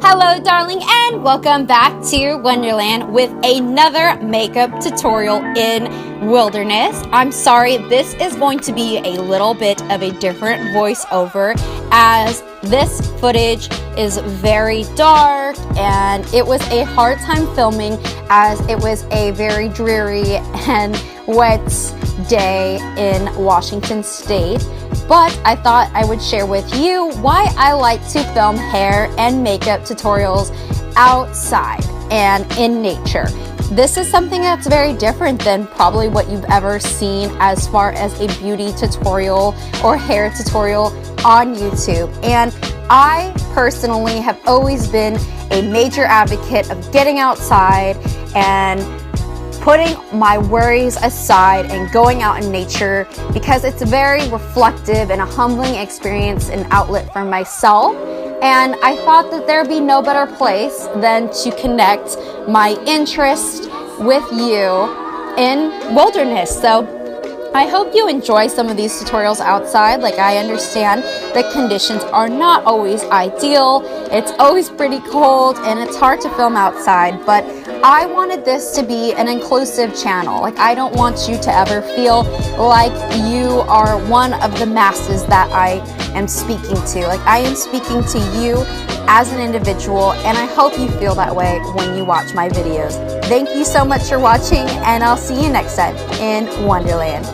Hello darling, and welcome back to Wonderland with another makeup tutorial in Wilderness. I'm sorry, this is going to be a little bit of a different voiceover as this footage is very dark and it was a hard time filming as it was a very dreary and wet day in Washington State. But I thought I would share with you why I like to film hair and makeup tutorials outside and in nature. This is something that's very different than probably what you've ever seen as far as a beauty tutorial or hair tutorial on YouTube. And I personally have always been a major advocate of getting outside and putting my worries aside and going out in nature because it's a very reflective and a humbling experience and outlet for myself. And I thought that there'd be no better place than to connect my interest with you in wilderness. So I hope you enjoy some of these tutorials outside. Like, I understand the conditions are not always ideal. It's always pretty cold and it's hard to film outside, but I wanted this to be an inclusive channel. Like, I don't want you to ever feel like you are one of the masses that I am speaking to. Like, I am speaking to you as an individual, and I hope you feel that way when you watch my videos. Thank you so much for watching, and I'll see you next time in Wonderland.